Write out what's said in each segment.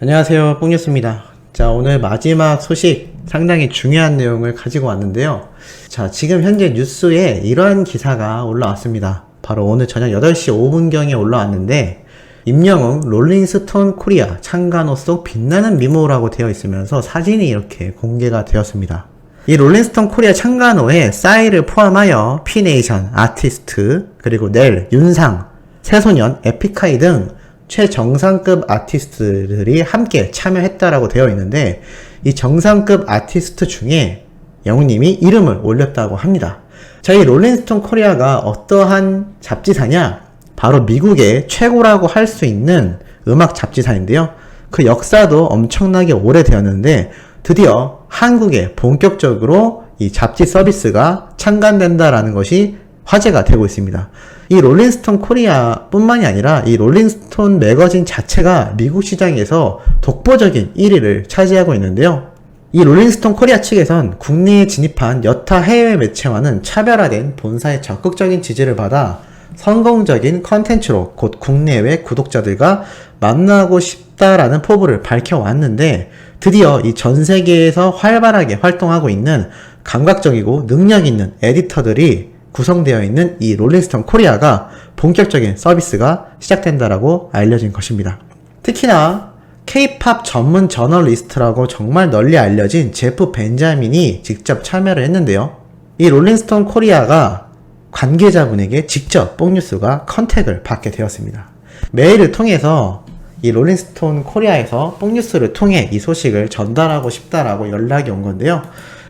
안녕하세요, 뽕뉴스입니다. 자, 오늘 마지막 소식 상당히 중요한 내용을 가지고 왔는데요. 자, 지금 현재 뉴스에 이러한 기사가 올라왔습니다. 바로 오늘 저녁 8시 5분경에 올라왔는데, 임영웅 롤링스톤 코리아 창간호 속 빛나는 미모라고 되어 있으면서 사진이 이렇게 공개가 되었습니다. 이 롤링스톤 코리아 창간호에 싸이를 포함하여 피네이션, 아티스트, 그리고 넬, 윤상, 새소년, 에픽하이 등 최정상급 아티스트들이 함께 참여했다라고 되어 있는데, 이 정상급 아티스트 중에 영웅님이 이름을 올렸다고 합니다. 자, 이 롤링스톤 코리아가 어떠한 잡지사냐? 바로 미국의 최고라고 할 수 있는 음악 잡지사인데요. 그 역사도 엄청나게 오래되었는데 드디어 한국에 본격적으로 이 잡지 서비스가 창간된다라는 것이 화제가 되고 있습니다. 이 롤링스톤 코리아 뿐만이 아니라 이 롤링스톤 매거진 자체가 미국 시장에서 독보적인 1위를 차지하고 있는데요. 이 롤링스톤 코리아 측에선 국내에 진입한 여타 해외 매체와는 차별화된 본사의 적극적인 지지를 받아 성공적인 컨텐츠로 곧 국내외 구독자들과 만나고 싶다라는 포부를 밝혀왔는데, 드디어 이 전 세계에서 활발하게 활동하고 있는 감각적이고 능력 있는 에디터들이 구성되어 있는 이 롤링스톤 코리아가 본격적인 서비스가 시작된다라고 알려진 것입니다. 특히나 K-팝 전문 저널리스트라고 정말 널리 알려진 제프 벤자민이 직접 참여를 했는데요. 이 롤링스톤 코리아가 관계자분에게 직접 뽕뉴스가 컨택을 받게 되었습니다. 메일을 통해서 이 롤링스톤 코리아에서 뽕뉴스를 통해 이 소식을 전달하고 싶다라고 연락이 온 건데요.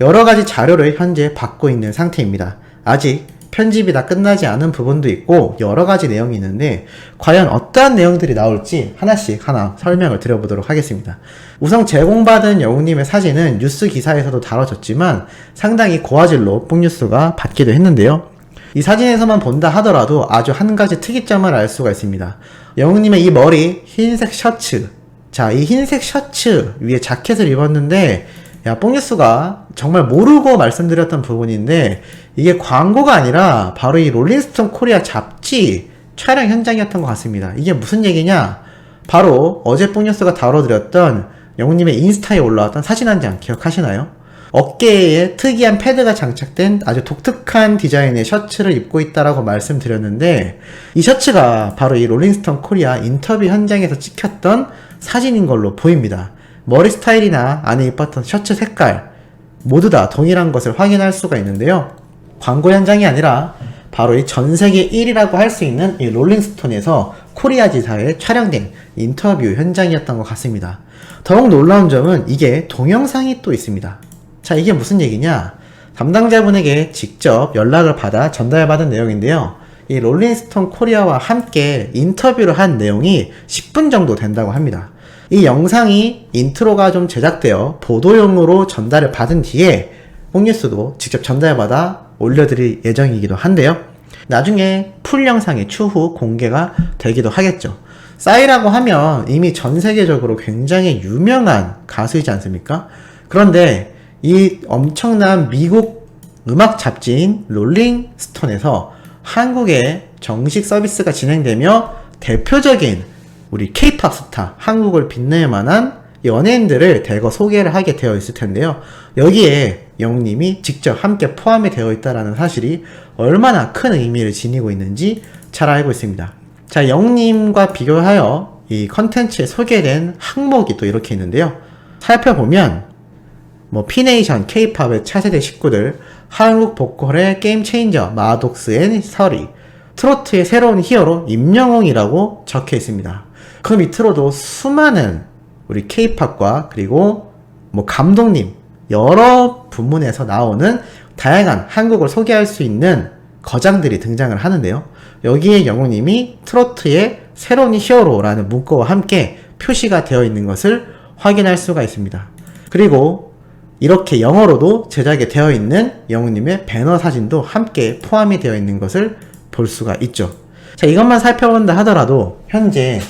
여러가지 자료를 현재 받고 있는 상태입니다. 아직 편집이 다 끝나지 않은 부분도 있고 여러가지 내용이 있는데, 과연 어떠한 내용들이 나올지 하나씩 설명을 드려보도록 하겠습니다. 우선 제공받은 영웅님의 사진은 뉴스 기사에서도 다뤄졌지만 상당히 고화질로 뽕뉴스가 받기도 했는데요. 이 사진에서만 본다 하더라도 아주 한 가지 특이점을 알 수가 있습니다. 영웅님의 이 머리, 흰색 셔츠. 자, 이 흰색 셔츠 위에 자켓을 입었는데, 야, 뽕뉴스가 정말 모르고 말씀드렸던 부분인데, 이게 광고가 아니라 바로 이 롤링스톤 코리아 잡지 촬영 현장이었던 것 같습니다. 이게 무슨 얘기냐? 바로 어제 뽕뉴스가 다뤄드렸던 영웅님의 인스타에 올라왔던 사진 한 장 기억하시나요? 어깨에 특이한 패드가 장착된 아주 독특한 디자인의 셔츠를 입고 있다라고 말씀드렸는데, 이 셔츠가 바로 이 롤링스톤 코리아 인터뷰 현장에서 찍혔던 사진인 걸로 보입니다. 머리 스타일이나 안에 입었던 셔츠 색깔 모두 다 동일한 것을 확인할 수가 있는데요. 광고 현장이 아니라 바로 이 전세계 1위라고 할 수 있는 이 롤링스톤에서 코리아 지사에 촬영된 인터뷰 현장이었던 것 같습니다. 더욱 놀라운 점은 이게 동영상이 또 있습니다. 자, 이게 무슨 얘기냐? 담당자분에게 직접 연락을 받아 전달받은 내용인데요. 이 롤링스톤 코리아와 함께 인터뷰를 한 내용이 10분 정도 된다고 합니다. 이 영상이 인트로가 좀 제작되어 보도용으로 전달을 받은 뒤에 뽕뉴스도 직접 전달받아 올려드릴 예정이기도 한데요. 나중에 풀 영상이 추후 공개가 되기도 하겠죠. 싸이라고 하면 이미 전 세계적으로 굉장히 유명한 가수이지 않습니까? 그런데 이 엄청난 미국 음악 잡지인 롤링스톤에서 한국에 정식 서비스가 진행되며 대표적인 우리 K-팝 스타, 한국을 빛낼 만한 연예인들을 대거 소개를 하게 되어 있을 텐데요. 여기에 영웅님이 직접 함께 포함이 되어 있다는 사실이 얼마나 큰 의미를 지니고 있는지 잘 알고 있습니다. 자, 영웅님과 비교하여 이 컨텐츠에 소개된 항목이 또 이렇게 있는데요. 살펴보면 피네이션, K-팝의 차세대 식구들, 한국 보컬의 게임 체인저, 마독스 앤 서리, 트로트의 새로운 히어로 임영웅이라고 적혀 있습니다. 그 밑으로도 수많은 우리 K-팝과 그리고 감독님, 여러 부문에서 나오는 다양한 한국을 소개할 수 있는 거장들이 등장을 하는데요. 여기에 영웅님이 트로트의 새로운 히어로라는 문구와 함께 표시가 되어 있는 것을 확인할 수가 있습니다. 그리고 이렇게 영어로도 제작이 되어 있는 영웅님의 배너 사진도 함께 포함이 되어 있는 것을 볼 수가 있죠. 자, 이것만 살펴본다 하더라도 현재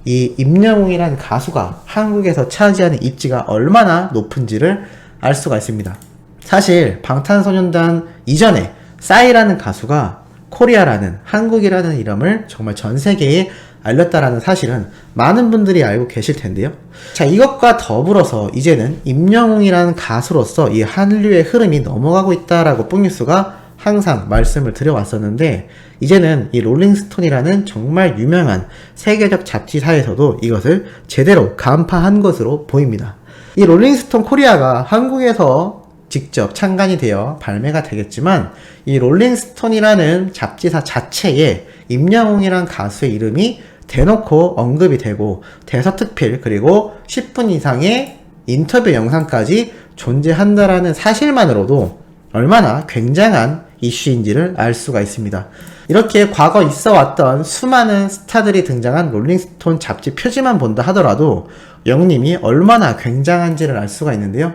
이 임영웅이라는 가수가 한국에서 차지하는 입지가 얼마나 높은지를 알 수가 있습니다. 사실 방탄소년단 이전에 싸이라는 가수가 코리아라는, 한국이라는 이름을 정말 전 세계에 알렸다라는 사실은 많은 분들이 알고 계실 텐데요. 자, 이것과 더불어서 이제는 임영웅이라는 가수로서 이 한류의 흐름이 넘어가고 있다라고 뽕뉴스가 항상 말씀을 드려왔었는데, 이제는 이 롤링스톤이라는 정말 유명한 세계적 잡지사에서도 이것을 제대로 간파한 것으로 보입니다. 이 롤링스톤 코리아가 한국에서 직접 창간이 되어 발매가 되겠지만, 이 롤링스톤이라는 잡지사 자체에 임영웅이란 가수의 이름이 대놓고 언급이 되고 대서특필 그리고 10분 이상의 인터뷰 영상까지 존재한다라는 사실만으로도 얼마나 굉장한 이슈인지를 알 수가 있습니다. 이렇게 과거 있어 왔던 수많은 스타들이 등장한 롤링스톤 잡지 표지만 본다 하더라도 영웅님이 얼마나 굉장한지를 알 수가 있는데요.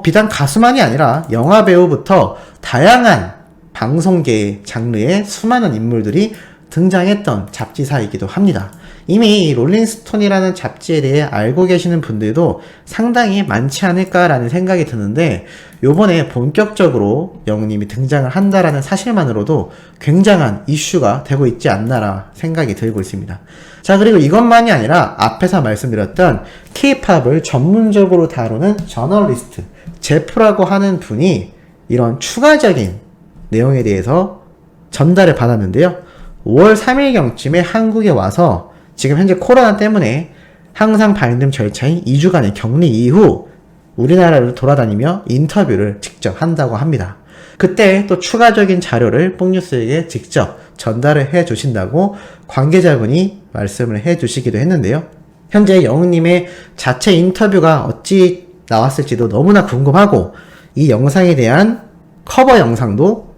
비단 가수만이 아니라 영화배우부터 다양한 방송계의 장르의 수많은 인물들이 등장했던 잡지사이기도 합니다. 이미 롤링스톤이라는 잡지에 대해 알고 계시는 분들도 상당히 많지 않을까라는 생각이 드는데, 요번에 본격적으로 영웅님이 등장을 한다라는 사실만으로도 굉장한 이슈가 되고 있지 않나라 생각이 들고 있습니다. 자, 그리고 이것만이 아니라 앞에서 말씀드렸던 K-팝을 전문적으로 다루는 저널리스트 제프라고 하는 분이 이런 추가적인 내용에 대해서 전달을 받았는데요. 5월 3일경쯤에 한국에 와서 지금 현재 코로나 때문에 항상 발급 절차인 2주간의 격리 이후 우리나라를 돌아다니며 인터뷰를 직접 한다고 합니다. 그때 또 추가적인 자료를 뽕뉴스에게 직접 전달을 해 주신다고 관계자분이 말씀을 해 주시기도 했는데요. 현재 영웅님의 자체 인터뷰가 어찌 나왔을지도 너무나 궁금하고, 이 영상에 대한 커버 영상도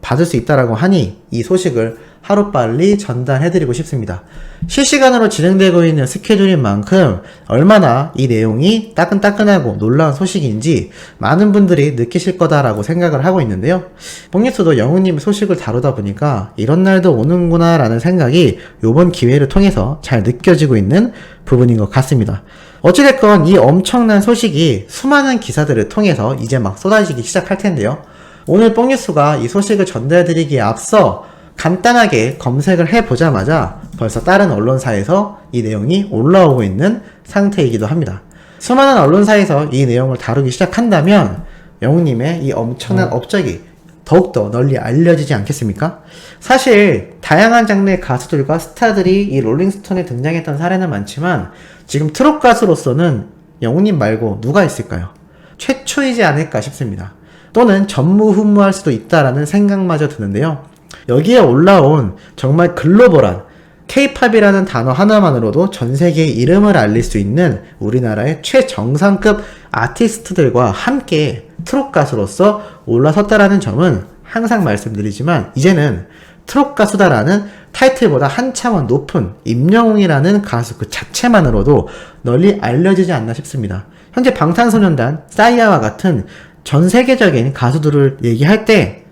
받을 수 있다라고 하니 이 소식을 하루빨리 전달해드리고 싶습니다. 실시간으로 진행되고 있는 스케줄인 만큼 얼마나 이 내용이 따끈따끈하고 놀라운 소식인지 많은 분들이 느끼실 거다라고 생각을 하고 있는데요. 뽕뉴스도 영웅님의 소식을 다루다 보니까 이런 날도 오는구나 라는 생각이 이번 기회를 통해서 잘 느껴지고 있는 부분인 것 같습니다. 어찌됐건 이 엄청난 소식이 수많은 기사들을 통해서 이제 막 쏟아지기 시작할 텐데요. 오늘 뽕뉴스가 이 소식을 전달드리기에 앞서 간단하게 검색을 해보자마자 벌써 다른 언론사에서 이 내용이 올라오고 있는 상태이기도 합니다. 수많은 언론사에서 이 내용을 다루기 시작한다면 영웅님의 이 엄청난 업적이 더욱더 널리 알려지지 않겠습니까? 사실 다양한 장르의 가수들과 스타들이 이 롤링스톤에 등장했던 사례는 많지만, 지금 트롯 가수로서는 영웅님 말고 누가 있을까요? 최초이지 않을까 싶습니다. 또는 전무후무할 수도 있다라는 생각마저 드는데요. 여기에 올라온 정말 글로벌한 K-팝이라는 단어 하나만으로도 전 세계의 이름을 알릴 수 있는 우리나라의 최정상급 아티스트들과 함께 트롯 가수로서 올라섰다라는 점은 항상 말씀드리지만, 이제는 트롯 가수다라는 타이틀보다 한참은 높은 임영웅이라는 가수 그 자체만으로도 널리 알려지지 않나 싶습니다. 현재 방탄소년단, 싸이야와 같은 전 세계적인 가수들을 얘기할 때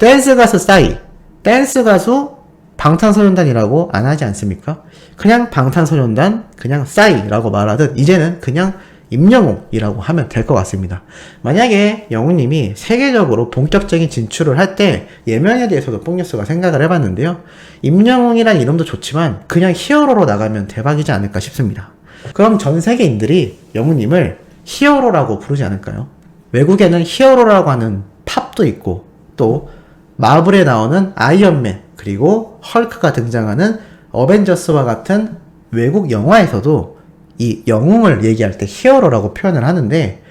댄스 가수 싸이, 댄스 가수 방탄소년단이라고 안 하지 않습니까? 그냥 방탄소년단, 그냥 싸이라고 말하듯 이제는 그냥 임영웅이라고 하면 될 것 같습니다. 만약에 영웅님이 세계적으로 본격적인 진출을 할 때 예명에 대해서도 뽕뉴스가 생각을 해봤는데요. 임영웅이란 이름도 좋지만 그냥 히어로로 나가면 대박이지 않을까 싶습니다. 그럼 전 세계인들이 영웅님을 히어로라고 부르지 않을까요? 외국에는 히어로라고 하는 팝도 있고, 또 마블에 나오는 아이언맨 그리고 헐크가 등장하는 어벤져스와 같은 외국 영화에서도 이 영웅을 얘기할 때 히어로라고 표현을 하는데,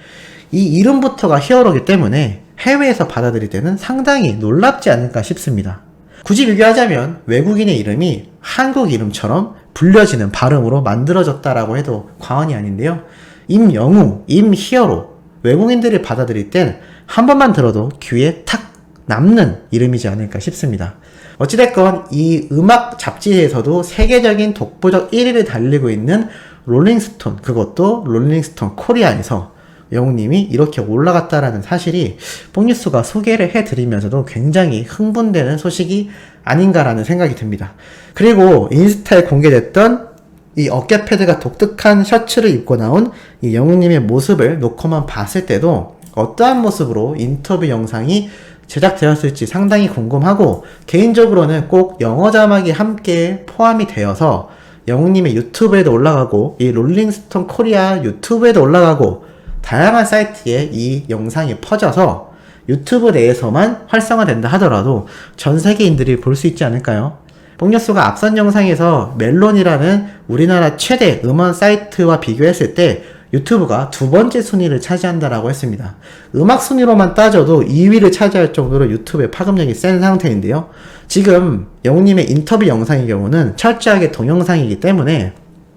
이 이름부터가 히어로이기 때문에 해외에서 받아들일 때는 상당히 놀랍지 않을까 싶습니다. 굳이 비교하자면 외국인의 이름이 한국 이름처럼 불려지는 발음으로 만들어졌다라고 해도 과언이 아닌데요. 임영웅, 임히어로, 외국인들이 받아들일 땐 한 번만 들어도 귀에 탁 남는 이름이지 않을까 싶습니다. 어찌됐건 이 음악 잡지에서도 세계적인 독보적 1위를 달리고 있는 롤링스톤, 그것도 롤링스톤 코리아에서 영웅님이 이렇게 올라갔다라는 사실이 뽕뉴스가 소개를 해드리면서도 굉장히 흥분되는 소식이 아닌가라는 생각이 듭니다. 그리고 인스타에 공개됐던 이 어깨 패드가 독특한 셔츠를 입고 나온 이 영웅님의 모습을 놓고만 봤을 때도 어떠한 모습으로 인터뷰 영상이 제작되었을지 상당히 궁금하고, 개인적으로는 꼭 영어 자막이 함께 포함이 되어서 영웅님의 유튜브에도 올라가고, 이 롤링스톤 코리아 유튜브에도 올라가고, 다양한 사이트에 이 영상이 퍼져서 유튜브 내에서만 활성화된다 하더라도 전 세계인들이 볼 수 있지 않을까요? 뽕뉴스가 앞선 영상에서 멜론이라는 우리나라 최대 음원 사이트와 비교했을 때 유튜브가 두 번째 순위를 차지한다라고 했습니다. 음악 순위로만 따져도 2위를 차지할 정도로 유튜브의 파급력이 센 상태인데요. 지금 영웅님의 인터뷰 영상의 경우는 철저하게 동영상이기 때문에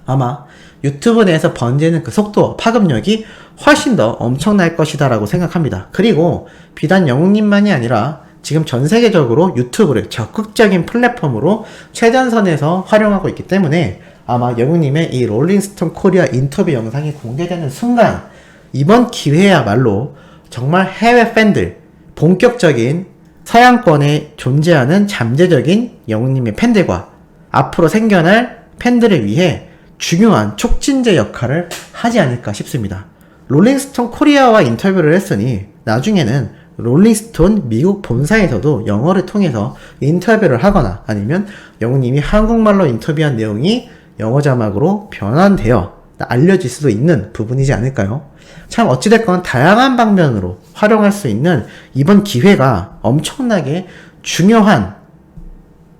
아마 유튜브 내에서 번지는 그 속도, 파급력이 훨씬 더 엄청날 것이다 라고 생각합니다. 그리고 비단 영웅님만이 아니라 지금 전 세계적으로 유튜브를 적극적인 플랫폼으로 최전선에서 활용하고 있기 때문에 아마 영웅님의 이 롤링스톤 코리아 인터뷰 영상이 공개되는 순간 이번 기회야말로 정말 해외 팬들, 본격적인 서양권에 존재하는 잠재적인 영웅님의 팬들과 앞으로 생겨날 팬들을 위해 중요한 촉진제 역할을 하지 않을까 싶습니다. 롤링스톤 코리아와 인터뷰를 했으니 나중에는 롤링스톤 미국 본사에서도 영어를 통해서 인터뷰를 하거나 아니면 영웅님이 한국말로 인터뷰한 내용이 영어 자막으로 변환되어 알려질 수도 있는 부분이지 않을까요? 참 어찌됐건 다양한 방면으로 활용할 수 있는 이번 기회가 엄청나게 중요한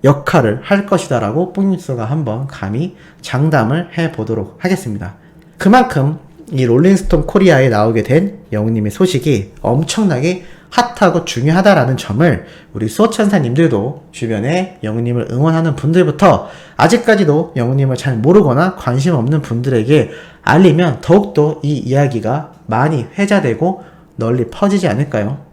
역할을 할 것이다 라고 뽕뉴스가 한번 감히 장담을 해보도록 하겠습니다. 그만큼 이 롤링스톤 코리아에 나오게 된 영웅님의 소식이 엄청나게 핫하고 중요하다라는 점을 우리 수호천사님들도 주변에 영웅님을 응원하는 분들부터 아직까지도 영웅님을 잘 모르거나 관심 없는 분들에게 알리면 더욱더 이 이야기가 많이 회자되고 널리 퍼지지 않을까요?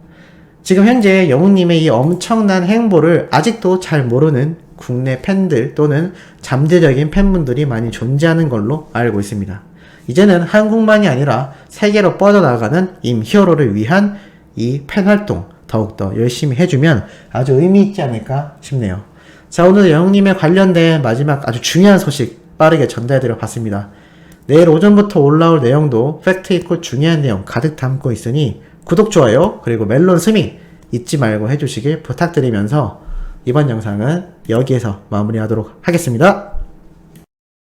지금 현재 영웅님의 이 엄청난 행보를 아직도 잘 모르는 국내 팬들 또는 잠재적인 팬분들이 많이 존재하는 걸로 알고 있습니다. 이제는 한국만이 아니라 세계로 뻗어나가는 임히어로를 위한 이 팬 활동 더욱더 열심히 해주면 아주 의미 있지 않을까 싶네요. 자, 오늘 영웅님에 관련된 마지막 아주 중요한 소식 빠르게 전달드려 봤습니다. 내일 오전부터 올라올 내용도 팩트있고 중요한 내용 가득 담고 있으니 구독, 좋아요, 그리고 멜론 스밍 잊지 말고 해주시길 부탁드리면서 이번 영상은 여기에서 마무리하도록 하겠습니다.